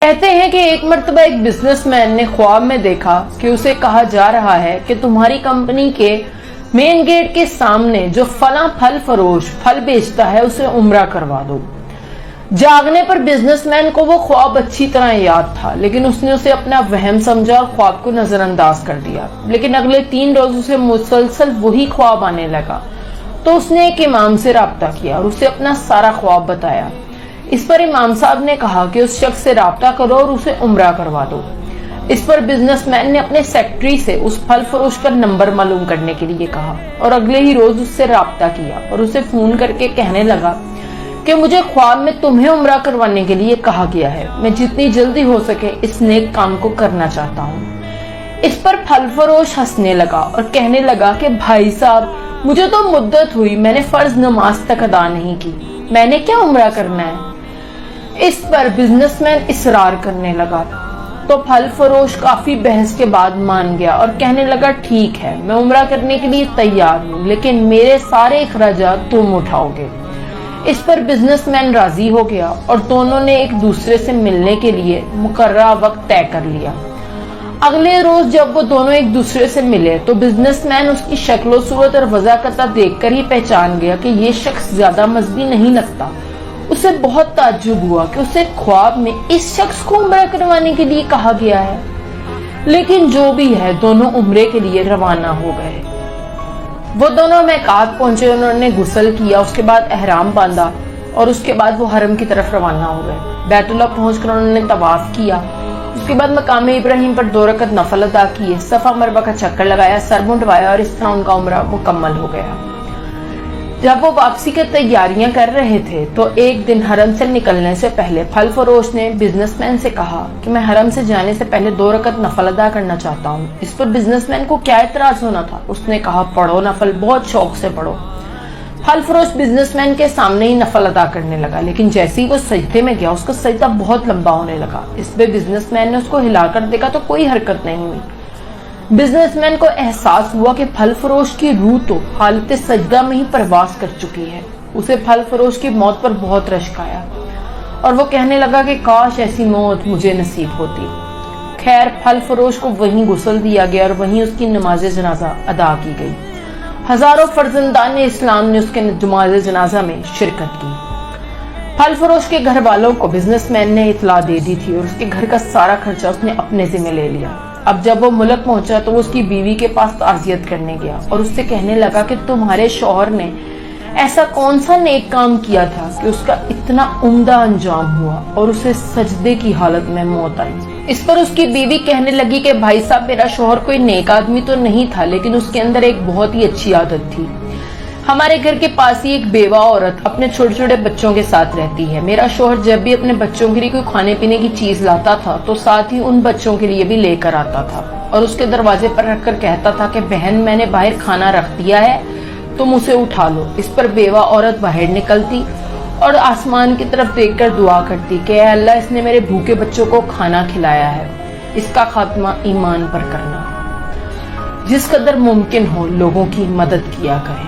کہتے ہیں کہ ایک مرتبہ ایک بزنس مین نے خواب میں دیکھا کہ اسے کہا جا رہا ہے کہ تمہاری کمپنی کے مین گیٹ کے سامنے جو فلاں پھل فروش پھل بیچتا ہے اسے عمرہ کروا دو۔ جاگنے پر بزنس مین کو وہ خواب اچھی طرح یاد تھا، لیکن اس نے اسے اپنا وہم سمجھا اور خواب کو نظر انداز کر دیا۔ لیکن اگلے 3 روزوں سے مسلسل وہی خواب آنے لگا، تو اس نے ایک امام سے رابطہ کیا اور اسے اپنا سارا خواب بتایا۔ اس پر امام صاحب نے کہا کہ اس شخص سے رابطہ کرو اور اسے عمرہ کروا دو۔ اس پر بزنس مین نے اپنے سیکرٹری سے اس پھل فروش کا نمبر معلوم کرنے کے لیے کہا اور اگلے ہی روز اس سے رابطہ کیا اور اسے فون کر کے کہنے لگا کہ مجھے خواب میں تمہیں عمرہ کروانے کے لیے کہا گیا ہے، میں جتنی جلدی ہو سکے اس نیک کام کو کرنا چاہتا ہوں۔ اس پر پھل فروش ہنسنے لگا اور کہنے لگا کہ بھائی صاحب، مجھے تو مدت ہوئی، میں نے فرض نماز تک ادا نہیں کی، میں نے کیا عمرہ کرنا ہے؟ اس پر بزنس مین اصرار کرنے لگا تو پھل فروش کافی بحث کے بعد مان گیا اور کہنے لگا ٹھیک ہے، میں عمرہ کرنے کے لیے تیار ہوں، لیکن میرے سارے اخراجات تم اٹھاؤ گے۔ اس پر بزنس مین راضی ہو گیا اور دونوں نے ایک دوسرے سے ملنے کے لیے مقررہ وقت طے کر لیا۔ اگلے روز جب وہ دونوں ایک دوسرے سے ملے تو بزنس مین اس کی شکل و صورت اور وضاحت دیکھ کر ہی پہچان گیا کہ یہ شخص زیادہ مذہبی نہیں لگتا۔ اسے بہت تعجب ہوا کہ اسے خواب میں اس شخص کو عمرہ کروانے کے لیے کہا گیا ہے، لیکن جو بھی ہے دونوں عمرے کے لیے روانہ ہو گئے۔ وہ دونوں میقات پہنچے، انہوں نے غسل کیا، اس کے بعد احرام باندھا اور اس کے بعد وہ حرم کی طرف روانہ ہو گئے۔ بیت اللہ پہنچ کر انہوں نے طواف کیا، اس کے بعد مقام ابراہیم پر 2 رکعت نفل ادا کیے، صفا مربع کا چکر لگایا، سر منڈوایا اور اس طرح ان کا عمرہ مکمل ہو گیا۔ جب وہ واپسی کی تیاریاں کر رہے تھے تو ایک دن حرم سے نکلنے سے پہلے پھل فروش نے بزنس مین سے کہا کہ میں حرم سے جانے سے پہلے 2 رکعت نفل ادا کرنا چاہتا ہوں۔ اس پر بزنس مین کو کیا اعتراض ہونا تھا؟ اس نے کہا پڑھو نفل، بہت شوق سے پڑھو۔ پھل فروش بزنس مین کے سامنے ہی نفل ادا کرنے لگا، لیکن جیسے ہی وہ سجدے میں گیا اس کا سجدہ بہت لمبا ہونے لگا۔ اس پہ بزنس مین نے اس کو ہلا کر دیکھا تو کوئی حرکت نہیں ہوئی۔ بزنس مین کو احساس ہوا کہ پھل فروش کی روح تو حالت سجدہ میں ہی پرواز کر چکی ہے۔ اسے پھل فروش کی موت پر بہت رشک آیا اور وہ کہنے لگا کہ کاش ایسی موت مجھے نصیب ہوتی۔ خیر، پھل فروش کو وہیں غسل دیا گیا اور وہیں اس کی نماز جنازہ ادا کی گئی۔ ہزاروں فرزندان اسلام نے اس کے نماز جنازہ میں شرکت کی۔ پھل فروش کے گھر والوں کو بزنس مین نے اطلاع دے دی تھی اور اس کے گھر کا سارا خرچہ اس نے اپنے ذمہ لے لیا۔ اب جب وہ ملک پہنچا تو وہ اس کی بیوی کے پاس تعزیت کرنے گیا اور اس سے کہنے لگا کہ تمہارے شوہر نے ایسا کون سا نیک کام کیا تھا کہ اس کا اتنا عمدہ انجام ہوا اور اسے سجدے کی حالت میں موت آئی۔ اس پر اس کی بیوی کہنے لگی کہ بھائی صاحب، میرا شوہر کوئی نیک آدمی تو نہیں تھا، لیکن اس کے اندر ایک بہت ہی اچھی عادت تھی۔ ہمارے گھر کے پاس ہی ایک بیوہ عورت اپنے چھوٹے چھوٹے بچوں کے ساتھ رہتی ہے۔ میرا شوہر جب بھی اپنے بچوں کے لیے کوئی کھانے پینے کی چیز لاتا تھا تو ساتھ ہی ان بچوں کے لیے بھی لے کر آتا تھا اور اس کے دروازے پر رکھ کر کہتا تھا کہ بہن، میں نے باہر کھانا رکھ دیا ہے، تم اسے اٹھا لو۔ اس پر بیوہ عورت باہر نکلتی اور آسمان کی طرف دیکھ کر دعا کرتی کہ اے اللہ، اس نے میرے بھوکے بچوں کو کھانا کھلایا ہے، اس کا خاتمہ ایمان پر کرنا۔ جس قدر ممکن ہو لوگوں کی مدد کیا کریں۔